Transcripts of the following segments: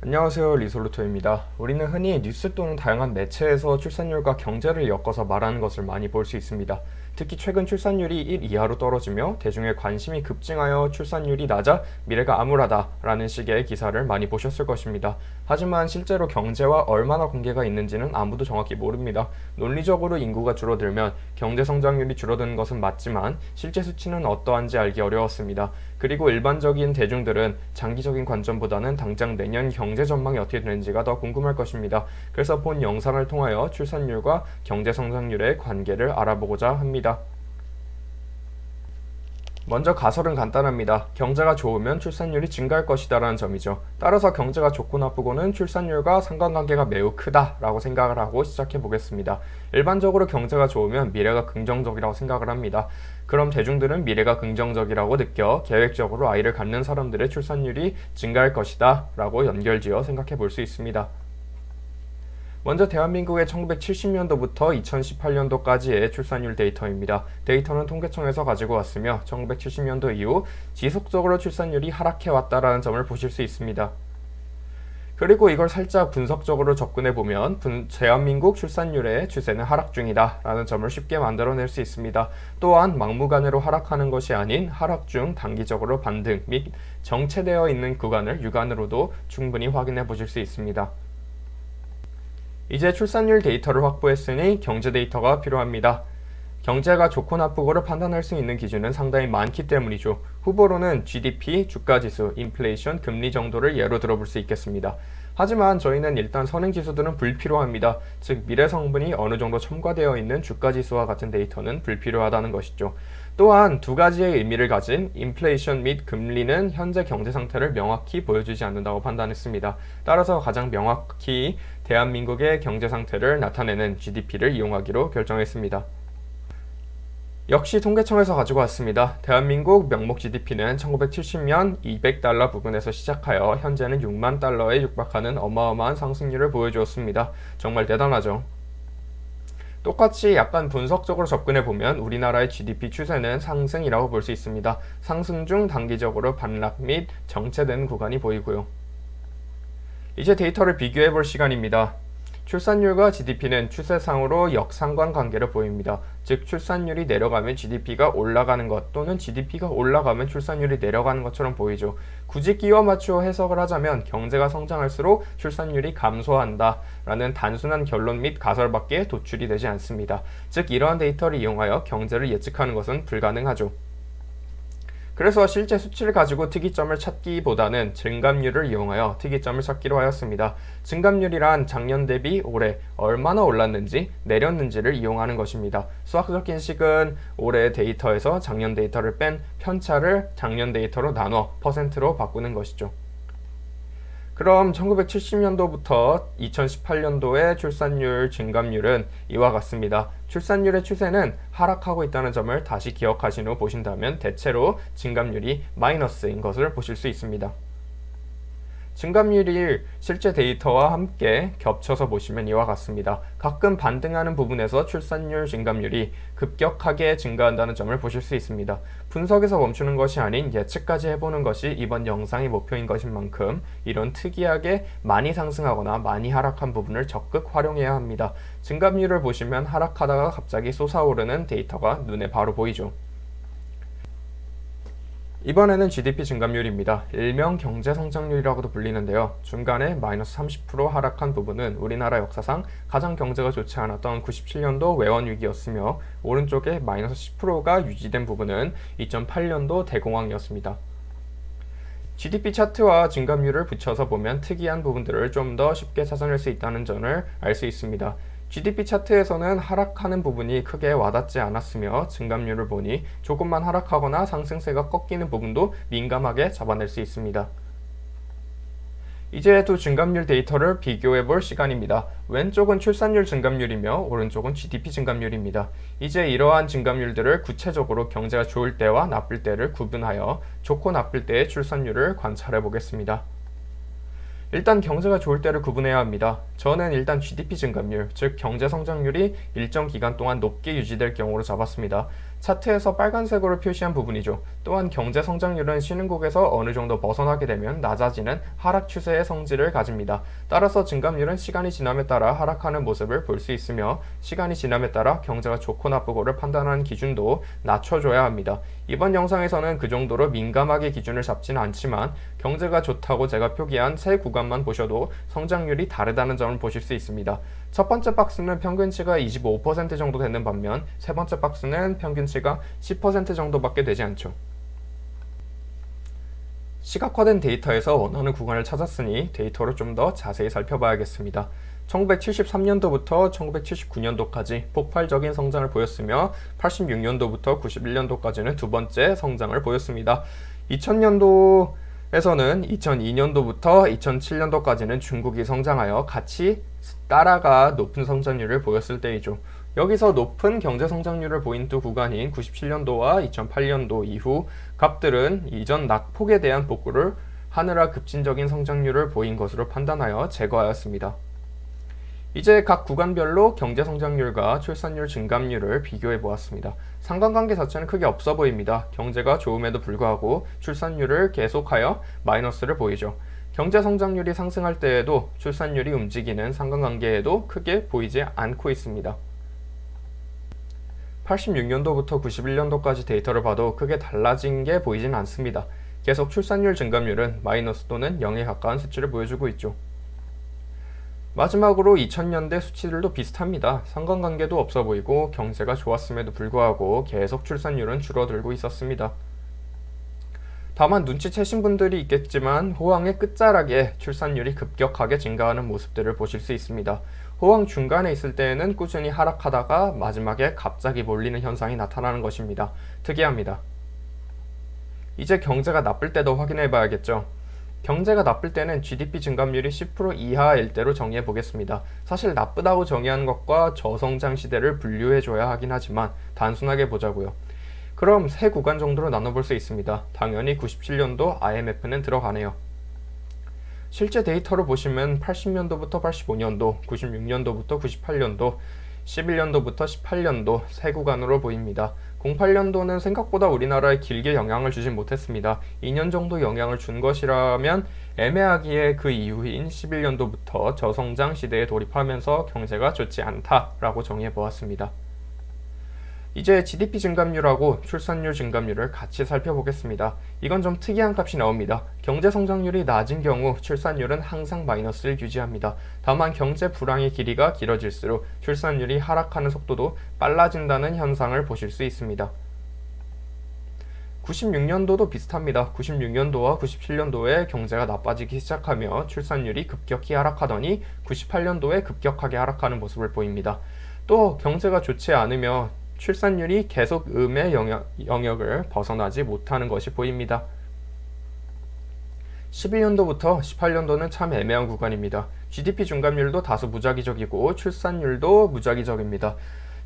안녕하세요, 리솔루토입니다. 우리는 흔히 뉴스 또는 다양한 매체에서 출산율과 경제를 엮어서 말하는 것을 많이 볼 수 있습니다. 특히 최근 출산율이 1 이하로 떨어지며 대중의 관심이 급증하여 출산율이 낮아 미래가 암울하다라는 식의 기사를 많이 보셨을 것입니다. 하지만 실제로 경제와 얼마나 관계가 있는지는 아무도 정확히 모릅니다. 논리적으로 인구가 줄어들면 경제 성장률이 줄어드는 것은 맞지만 실제 수치는 어떠한지 알기 어려웠습니다. 그리고 일반적인 대중들은 장기적인 관점보다는 당장 내년 경제 전망이 어떻게 되는지가 더 궁금할 것입니다. 그래서 본 영상을 통하여 출산율과 경제 성장률의 관계를 알아보고자 합니다. 먼저 가설은 간단합니다. 경제가 좋으면 출산율이 증가할 것이다 라는 점이죠. 따라서 경제가 좋고 나쁘고는 출산율과 상관관계가 매우 크다라고 생각을 하고 시작해 보겠습니다. 일반적으로 경제가 좋으면 미래가 긍정적이라고 생각을 합니다. 그럼 대중들은 미래가 긍정적이라고 느껴 계획적으로 아이를 갖는 사람들의 출산율이 증가할 것이다 라고 연결지어 생각해 볼 수 있습니다. 먼저 대한민국의 1970년도부터 2018년도까지의 출산율 데이터입니다. 데이터는 통계청에서 가지고 왔으며 1970년도 이후 지속적으로 출산율이 하락해왔다는 점을 보실 수 있습니다. 그리고 이걸 살짝 분석적으로 접근해보면 대한민국 출산율의 추세는 하락 중이다 라는 점을 쉽게 만들어낼 수 있습니다. 또한 막무가내로 하락하는 것이 아닌 하락 중 단기적으로 반등 및 정체되어 있는 구간을 육안으로도 충분히 확인해 보실 수 있습니다. 이제 출산율 데이터를 확보했으니 경제 데이터가 필요합니다. 경제가 좋고 나쁘고를 판단할 수 있는 기준은 상당히 많기 때문이죠. 후보로는 GDP, 주가지수, 인플레이션, 금리 정도를 예로 들어볼 수 있겠습니다. 하지만 저희는 일단 선행지수들은 불필요합니다. 즉 미래 성분이 어느 정도 첨가되어 있는 주가지수와 같은 데이터는 불필요하다는 것이죠. 또한 두 가지의 의미를 가진 인플레이션 및 금리는 현재 경제 상태를 명확히 보여주지 않는다고 판단했습니다. 따라서 가장 명확히 대한민국의 경제 상태를 나타내는 GDP를 이용하기로 결정했습니다. 역시 통계청에서 가지고 왔습니다. 대한민국 명목 GDP는 1970년 200달러 부근에서 시작하여 현재는 6만 달러에 육박하는 어마어마한 상승률을 보여주었습니다. 정말 대단하죠. 똑같이 약간 분석적으로 접근해보면 우리나라의 GDP 추세는 상승이라고 볼 수 있습니다. 상승 중 단기적으로 반락 및 정체된 구간이 보이고요. 이제 데이터를 비교해볼 시간입니다. 출산율과 GDP는 추세상으로 역상관관계를 보입니다. 즉 출산율이 내려가면 GDP가 올라가는 것 또는 GDP가 올라가면 출산율이 내려가는 것처럼 보이죠. 굳이 끼워 맞추어 해석을 하자면 경제가 성장할수록 출산율이 감소한다 라는 단순한 결론 및 가설밖에 도출이 되지 않습니다. 즉 이러한 데이터를 이용하여 경제를 예측하는 것은 불가능하죠. 그래서 실제 수치를 가지고 특이점을 찾기보다는 증감률을 이용하여 특이점을 찾기로 하였습니다. 증감률이란 작년 대비 올해 얼마나 올랐는지 내렸는지를 이용하는 것입니다. 수학적인 식은 올해 데이터에서 작년 데이터를 뺀 편차를 작년 데이터로 나눠 퍼센트로 바꾸는 것이죠. 그럼 1970년도부터 2018년도의 출산율 증감률은 이와 같습니다. 출산율의 추세는 하락하고 있다는 점을 다시 기억하신 후 보신다면 대체로 증감률이 마이너스인 것을 보실 수 있습니다. 증감률이 실제 데이터와 함께 겹쳐서 보시면 이와 같습니다. 가끔 반등하는 부분에서 출산율 증감률이 급격하게 증가한다는 점을 보실 수 있습니다. 분석에서 멈추는 것이 아닌 예측까지 해보는 것이 이번 영상의 목표인 것인 만큼 이런 특이하게 많이 상승하거나 많이 하락한 부분을 적극 활용해야 합니다. 증감률을 보시면 하락하다가 갑자기 솟아오르는 데이터가 눈에 바로 보이죠. 이번에는 GDP 증감률입니다. 일명 경제성장률이라고도 불리는데요. 중간에 마이너스 30% 하락한 부분은 우리나라 역사상 가장 경제가 좋지 않았던 97년도 외환위기였으며 오른쪽에 마이너스 10%가 유지된 부분은 2008년도 대공황이었습니다. GDP 차트와 증감률을 붙여서 보면 특이한 부분들을 좀 더 쉽게 찾아낼 수 있다는 점을 알 수 있습니다. GDP 차트에서는 하락하는 부분이 크게 와닿지 않았으며 증감률을 보니 조금만 하락하거나 상승세가 꺾이는 부분도 민감하게 잡아낼 수 있습니다. 이제 두 증감률 데이터를 비교해 볼 시간입니다. 왼쪽은 출산율 증감률이며 오른쪽은 GDP 증감률입니다. 이제 이러한 증감률들을 구체적으로 경제가 좋을 때와 나쁠 때를 구분하여 좋고 나쁠 때의 출산율을 관찰해 보겠습니다. 일단 경제가 좋을 때를 구분해야 합니다. 저는 일단 GDP 증감률, 즉 경제 성장률이 일정 기간 동안 높게 유지될 경우로 잡았습니다. 차트에서 빨간색으로 표시한 부분이죠. 또한 경제 성장률은 쉬는 곡에서 어느 정도 벗어나게 되면 낮아지는 하락 추세의 성질을 가집니다. 따라서 증감률은 시간이 지남에 따라 하락하는 모습을 볼 수 있으며 시간이 지남에 따라 경제가 좋고 나쁘고를 판단하는 기준도 낮춰줘야 합니다. 이번 영상에서는 그 정도로 민감하게 기준을 잡지는 않지만 경제가 좋다고 제가 표기한 세 구간만 보셔도 성장률이 다르다는 점을 보실 수 있습니다. 첫 번째 박스는 평균치가 25% 정도 되는 반면 세 번째 박스는 평균치가 10% 정도밖에 되지 않죠. 시각화된 데이터에서 원하는 구간을 찾았으니 데이터로 좀 더 자세히 살펴봐야겠습니다. 1973년도부터 1979년도까지 폭발적인 성장을 보였으며 86년도부터 91년도까지는 두 번째 성장을 보였습니다. 2000년도에서는 2002년도부터 2007년도까지는 중국이 성장하여 같이 따라가 높은 성장률을 보였을 때이죠. 여기서 높은 경제 성장률을 보인 두 구간인 97년도와 2008년도 이후 값들은 이전 낙폭에 대한 복구를 하느라 급진적인 성장률을 보인 것으로 판단하여 제거하였습니다. 이제 각 구간별로 경제 성장률과 출산율 증감률을 비교해 보았습니다. 상관관계 자체는 크게 없어 보입니다. 경제가 좋음에도 불구하고 출산율을 계속하여 마이너스를 보이죠. 경제 성장률이 상승할 때에도 출산율이 움직이는 상관관계에도 크게 보이지 않고 있습니다. 86년도부터 91년도까지 데이터를 봐도 크게 달라진 게 보이진 않습니다. 계속 출산율 증감률은 마이너스 또는 0에 가까운 수치를 보여주고 있죠. 마지막으로 2000년대 수치들도 비슷합니다. 상관관계도 없어 보이고 경제가 좋았음에도 불구하고 계속 출산율은 줄어들고 있었습니다. 다만 눈치채신 분들이 있겠지만 호황의 끝자락에 출산율이 급격하게 증가하는 모습들을 보실 수 있습니다. 호황 중간에 있을 때에는 꾸준히 하락하다가 마지막에 갑자기 몰리는 현상이 나타나는 것입니다. 특이합니다. 이제 경제가 나쁠 때도 확인해 봐야겠죠. 경제가 나쁠 때는 GDP 증감률이 10% 이하일 때로 정의해 보겠습니다. 사실 나쁘다고 정의하는 것과 저성장 시대를 분류해 줘야 하긴 하지만 단순하게 보자고요. 그럼 세 구간 정도로 나눠볼 수 있습니다. 당연히 97년도 IMF는 들어가네요. 실제 데이터를 보시면 80년도부터 85년도, 96년도부터 98년도, 11년도부터 18년도 세 구간으로 보입니다. 08년도는 생각보다 우리나라에 길게 영향을 주진 못했습니다. 2년 정도 영향을 준 것이라면 애매하기에 그 이후인 11년도부터 저성장 시대에 돌입하면서 경제가 좋지 않다라고 정의해 보았습니다. 이제 GDP 증감률하고 출산율 증감률을 같이 살펴보겠습니다. 이건 좀 특이한 값이 나옵니다. 경제 성장률이 낮은 경우 출산율은 항상 마이너스를 유지합니다. 다만 경제 불황의 길이가 길어질수록 출산율이 하락하는 속도도 빨라진다는 현상을 보실 수 있습니다. 96년도도 비슷합니다. 96년도와 97년도에 경제가 나빠지기 시작하며 출산율이 급격히 하락하더니 98년도에 급격하게 하락하는 모습을 보입니다. 또 경제가 좋지 않으며 출산율이 계속 음의 영역을 벗어나지 못하는 것이 보입니다. 11년도부터 18년도는 참 애매한 구간입니다. GDP 증감률도 다소 무작위적이고 출산율도 무작위적입니다.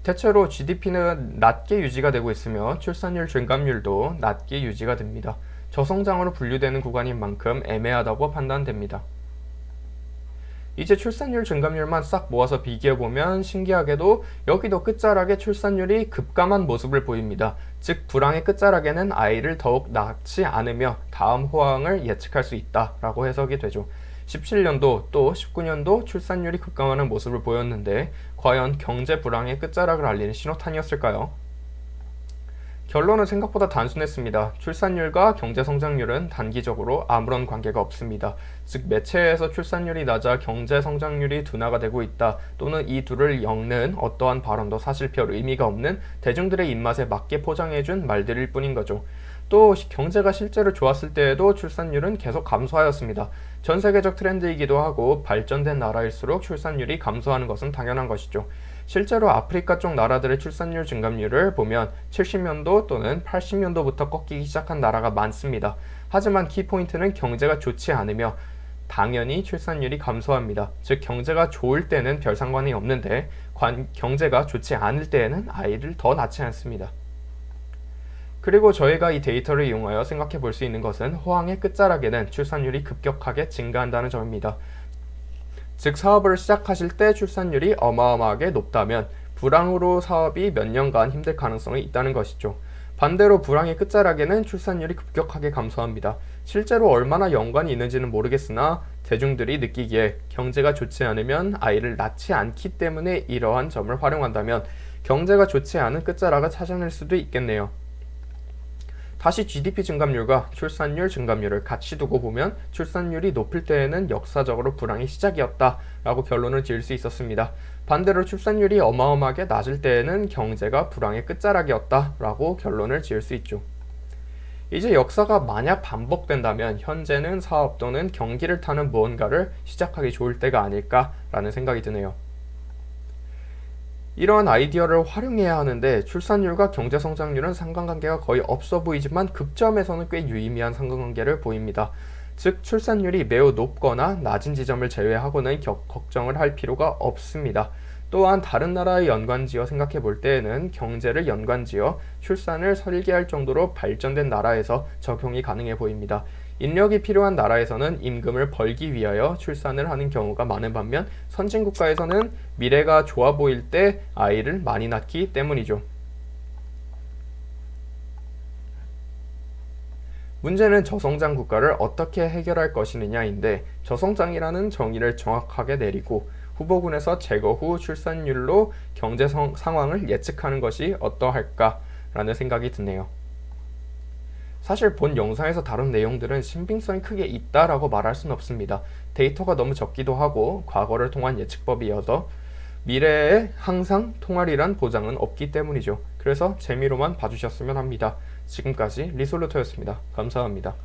대체로 GDP는 낮게 유지가 되고 있으며 출산율 증감률도 낮게 유지가 됩니다. 저성장으로 분류되는 구간인 만큼 애매하다고 판단됩니다. 이제 출산율 증감률만 싹 모아서 비교해보면 신기하게도 여기도 끝자락에 출산율이 급감한 모습을 보입니다. 즉 불황의 끝자락에는 아이를 더욱 낳지 않으며 다음 호황을 예측할 수 있다라고 해석이 되죠. 17년도 또 19년도 출산율이 급감하는 모습을 보였는데 과연 경제 불황의 끝자락을 알리는 신호탄이었을까요? 결론은 생각보다 단순했습니다. 출산율과 경제 성장률은 단기적으로 아무런 관계가 없습니다. 즉 매체에서 출산율이 낮아 경제 성장률이 둔화가 되고 있다 또는 이 둘을 엮는 어떠한 발언도 사실 별 의미가 없는 대중들의 입맛에 맞게 포장해준 말들일 뿐인 거죠. 또 경제가 실제로 좋았을 때에도 출산율은 계속 감소하였습니다. 전 세계적 트렌드이기도 하고 발전된 나라일수록 출산율이 감소하는 것은 당연한 것이죠. 실제로 아프리카 쪽 나라들의 출산율 증감률을 보면 70년도 또는 80년도부터 꺾이기 시작한 나라가 많습니다. 하지만 키포인트는 경제가 좋지 않으며 당연히 출산율이 감소합니다. 즉 경제가 좋을 때는 별 상관이 없는데 경제가 좋지 않을 때에는 아이를 더 낳지 않습니다. 그리고 저희가 이 데이터를 이용하여 생각해 볼 수 있는 것은 호황의 끝자락에는 출산율이 급격하게 증가한다는 점입니다. 즉 사업을 시작하실 때 출산율이 어마어마하게 높다면 불황으로 사업이 몇 년간 힘들 가능성이 있다는 것이죠. 반대로 불황의 끝자락에는 출산율이 급격하게 감소합니다. 실제로 얼마나 연관이 있는지는 모르겠으나 대중들이 느끼기에 경제가 좋지 않으면 아이를 낳지 않기 때문에 이러한 점을 활용한다면 경제가 좋지 않은 끝자락을 찾아낼 수도 있겠네요. 다시 GDP 증감률과 출산율 증감률을 같이 두고 보면 출산율이 높을 때에는 역사적으로 불황의 시작이었다라고 결론을 지을 수 있었습니다. 반대로 출산율이 어마어마하게 낮을 때에는 경제가 불황의 끝자락이었다라고 결론을 지을 수 있죠. 이제 역사가 만약 반복된다면 현재는 사업 또는 경기를 타는 무언가를 시작하기 좋을 때가 아닐까라는 생각이 드네요. 이러한 아이디어를 활용해야 하는데 출산율과 경제성장률은 상관관계가 거의 없어 보이지만 극점에서는 꽤 유의미한 상관관계를 보입니다. 즉 출산율이 매우 높거나 낮은 지점을 제외하고는 걱정을 할 필요가 없습니다. 또한 다른 나라의 연관지어 생각해 볼 때에는 경제를 연관지어 출산을 설계할 정도로 발전된 나라에서 적용이 가능해 보입니다. 인력이 필요한 나라에서는 임금을 벌기 위하여 출산을 하는 경우가 많은 반면 선진국가에서는 미래가 좋아 보일 때 아이를 많이 낳기 때문이죠. 문제는 저성장 국가를 어떻게 해결할 것이느냐인데 저성장이라는 정의를 정확하게 내리고 후보군에서 제거 후 출산율로 경제 상황을 예측하는 것이 어떠할까라는 생각이 드네요. 사실 본 영상에서 다룬 내용들은 신빙성이 크게 있다라고 말할 수는 없습니다. 데이터가 너무 적기도 하고 과거를 통한 예측법이어서 미래에 항상 통할이란 보장은 없기 때문이죠. 그래서 재미로만 봐주셨으면 합니다. 지금까지 리솔루터였습니다. 감사합니다.